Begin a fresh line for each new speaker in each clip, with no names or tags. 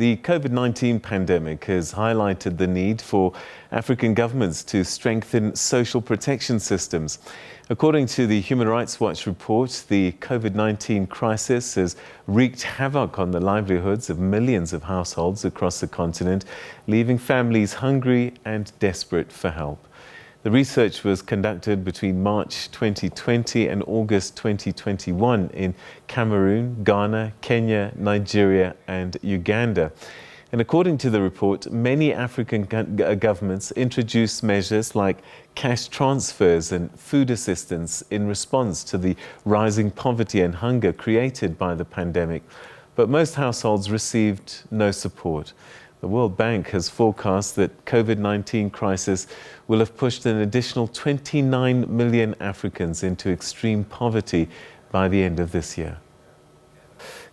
The COVID-19 pandemic has highlighted the need for African governments to strengthen social protection systems. According to the Human Rights Watch report, the COVID-19 crisis has wreaked havoc on the livelihoods of millions of households across the continent, leaving families hungry and desperate for help. The research was conducted between March 2020 and August 2021 in Cameroon, Ghana, Kenya, Nigeria and Uganda. And according to the report, many African governments introduced measures like cash transfers and food assistance in response to the rising poverty and hunger created by the pandemic. But most households received no support. The World Bank has forecast that COVID-19 crisis will have pushed an additional 29 million Africans into extreme poverty by the end of this year.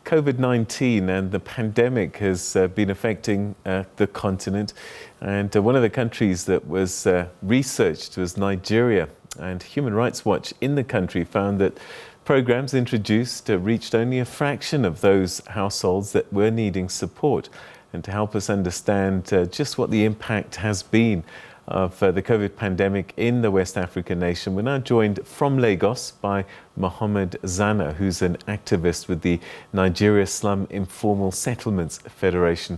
COVID-19 and the pandemic has been affecting the continent, and one of the countries that was researched was Nigeria. And Human Rights Watch in the country found that programs introduced reached only a fraction of those households that were needing support. And to help us understand just what the impact has been of the COVID pandemic in the West African nation, we're now joined from Lagos by Mohammed Zanna, who's an activist with the Nigeria Slum Informal Settlements Federation.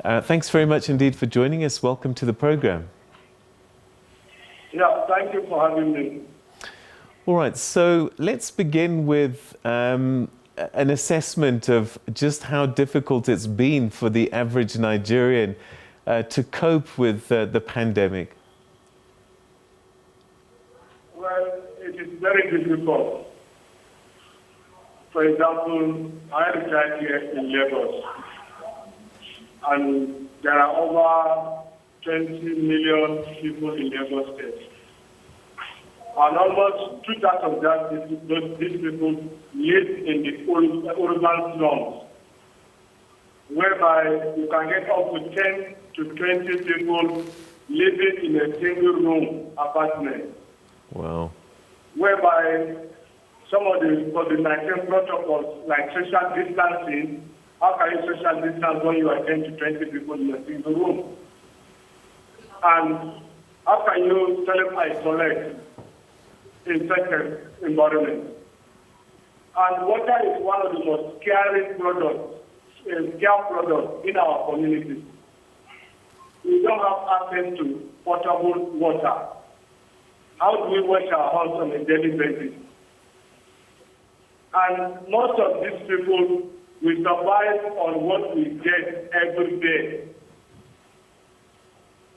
Thanks very much indeed for joining us. Welcome to the program.
Yeah, thank you for having me.
All right, so let's begin with an assessment of just how difficult it's been for the average Nigerian to cope with the pandemic.
Well, it is very difficult. For example, I reside here in Lagos, and there are over 20 million people in Lagos State. And almost 2/3 of these people live in the urban slums, whereby you can get up to 10 to 20 people living in a single room apartment.
Wow. Whereby
some of the COVID-19 protocols, like social distancing, how can you social distance when you are 10 to 20 people in a single room? And how can you self-isolate in such an environment? And water is one of the most scarce products in our community. We don't have access to potable water. How do we wash our hands on a daily basis? And most of these people will survive on what we get every day.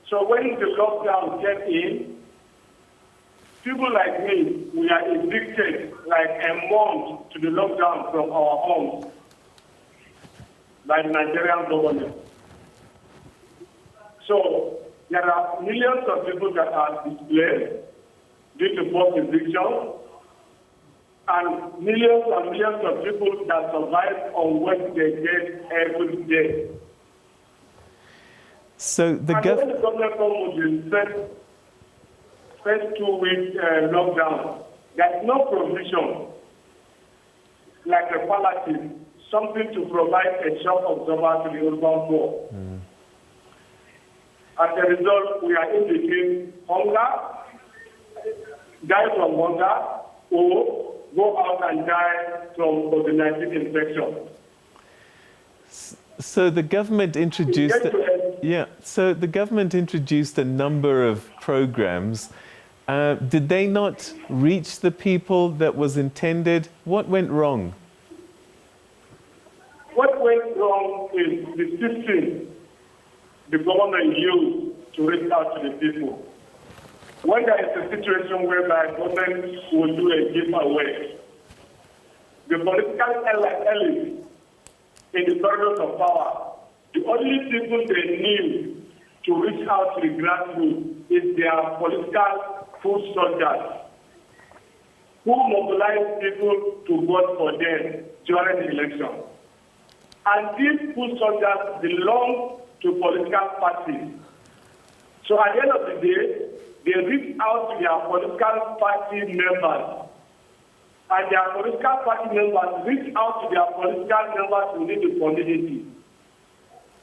So when the lockdown came in, people like me, we are evicted like a month to the lockdown from our homes by the Nigerian government. So there are millions of people that are displaced due to forced eviction, and millions of people that survive on what they get every day.
So when
the government comes with the first 2 week lockdown, there's no provision like a palliative, something to provide a shock absorber to the urban poor. As a result, we are in between hunger, die from hunger, or go out and die from COVID-19 infection.
So the government introduced a number of programs. Did they not reach the people that was intended? What went wrong?
What went wrong is the system the government used to reach out to the people. When there is a situation whereby government will do a giveaway, the political elite in the corridors of power, the only people they need to reach out to the grassroots is their political foot soldiers who mobilize people to vote for them during the election. And these foot soldiers belong to political parties. So at the end of the day, they reach out to their political party members. And their political party members reach out to their political members within the community.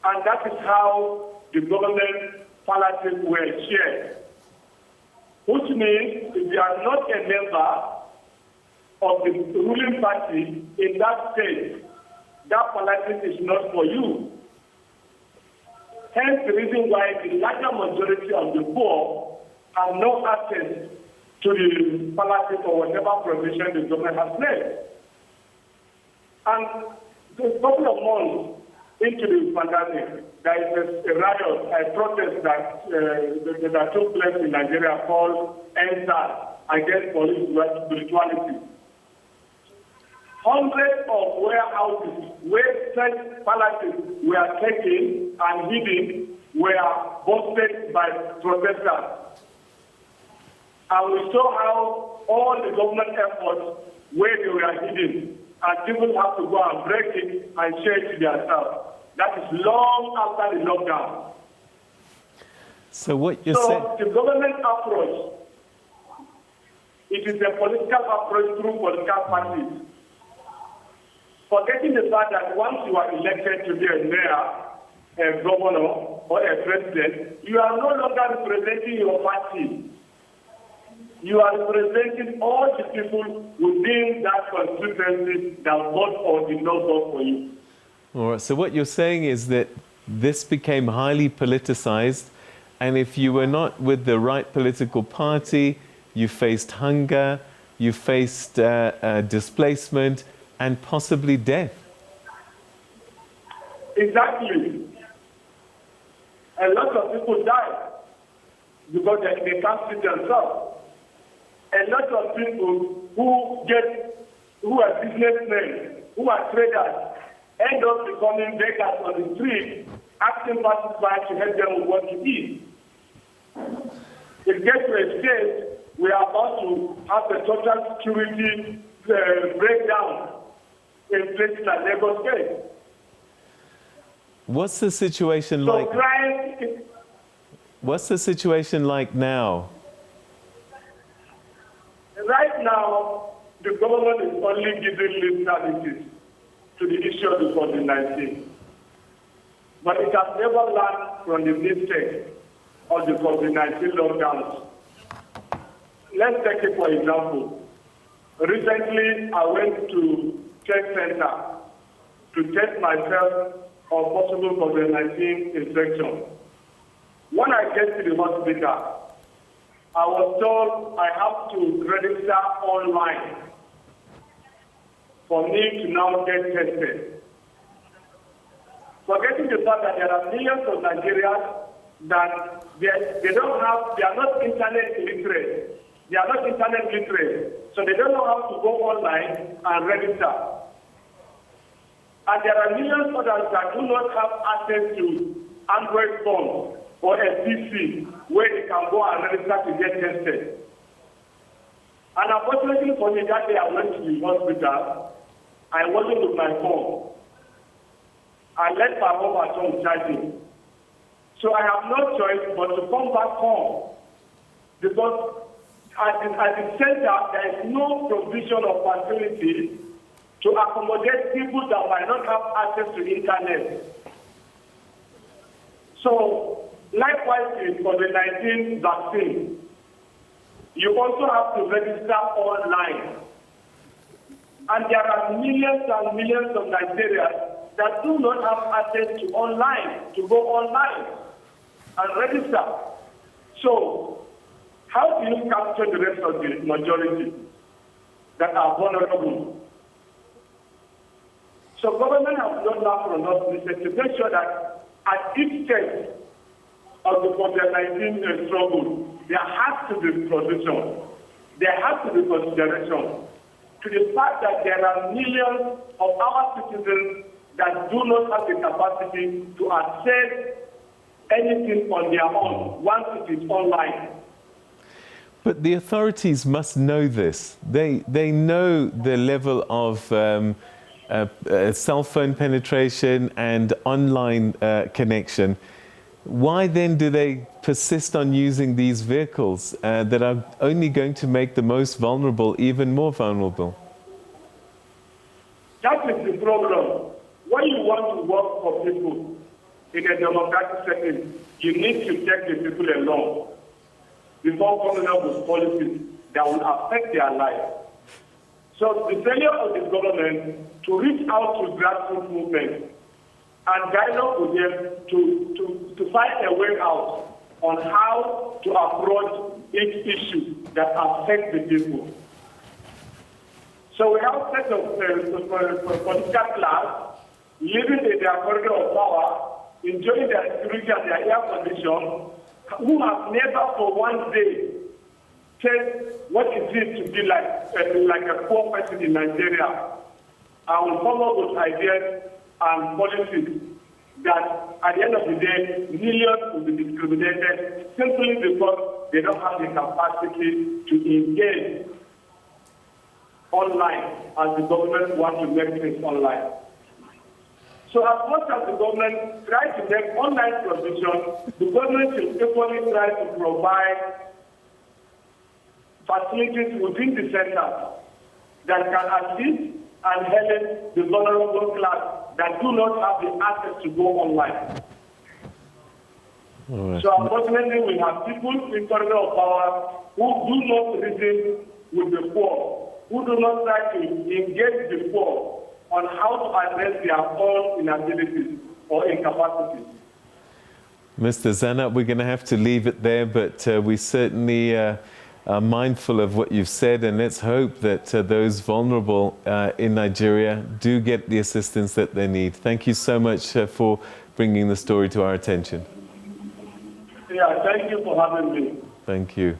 And that is how the government palaces were shared. Which means if you are not a member of the ruling party in that state, that palace is not for you. Hence the reason why the larger majority of the poor have no access to the palaces or whatever provision the government has made. And a couple of months into the pandemic, there is a riot, a protest that took place in Nigeria called EndSARS, against police brutality. Hundreds of warehouses where such palaces were taken and hidden were busted by protesters. And we saw how all the government efforts where they were hidden, and people have to go and break it and share it to themselves. That is long after the lockdown.
So what you're saying...
So the government approach, it is a political approach through political parties. Forgetting the fact that once you are elected to be a mayor, a governor, or a president, you are no longer representing your party. You are representing all the people within that constituency that vote or did not vote for you.
All right, so what you're saying is that this became highly politicized, and if you were not with the right political party, you faced hunger, you faced displacement, and possibly death.
Exactly. A lot of people die because they can't feed themselves. A lot of people who are businessmen, who are traders, end up becoming beggars on the street, asking passers-by to help them with what to eat. It gets to a stage we are about to have a total security breakdown in places like Lagos State.
What's the situation like? What's the situation like now?
Right now, the government is only giving lip services to the issue of the COVID-19. But it has never learned from the mistake of the COVID-19 lockdowns. Let's take it for example. Recently, I went to test center to test myself on possible COVID-19 infection. When I get to the hospital, I was told I have to register online for me to now get tested. Forgetting the fact that there are millions of Nigerians that they are not internet literate. They are not internet literate, so they don't know how to go online and register. And there are millions of others that do not have access to Android phone or a PC where they can go and register to get tested. And unfortunately for me, that day I went to the hospital, I wasn't with my phone. I left my home at home charging. So I have no choice but to come back home. Because at the center, there is no provision of facility to accommodate people that might not have access to the internet. So, likewise in COVID-19 vaccine, you also have to register online. And there are millions and millions of Nigerians that do not have access to online, to go online and register. So, how do you capture the rest of the majority that are vulnerable? So government has not learned from us to make sure that at each stage of the COVID-19 struggle, there has to be provision, there has to be consideration to the fact that there are millions of our citizens that do not have the capacity to access anything on their own once it is online.
But the authorities must know this. They know the level of cell phone penetration and online connection. Why then do they persist on using these vehicles that are only going to make the most vulnerable even more vulnerable?
That is the problem. When you want to work for people, in a democratic setting, you need to take the people along before coming up with policies that will affect their life. So the failure of the government to reach out to grassroots movements and dialogue with them to find a way out on how to approach each issue that affects the people. So we have a set of political class living in their corridor of power, enjoying their security and their air condition, who have never for one day said what it is to be like a poor person in Nigeria. I will come up with ideas and policies that at the end of the day, millions will be discriminated simply because they don't have the capacity to engage online as the government wants to make things online. So as much as the government tries to make online provision, the government should equally try to provide facilities within the center that can assist and help the vulnerable class that do not have the access to go online.
All right.
So unfortunately, we have people in corridor of power who do not reason with the poor, who do not try to engage the poor on how to address their own inabilities or incapacities.
Mr. Zanna, we're going to have to leave it there, but we certainly are mindful of what you've said, and let's hope that those vulnerable in Nigeria do get the assistance that they need. Thank you so much for bringing the story to our attention.
Yeah, thank you for having me.
Thank you.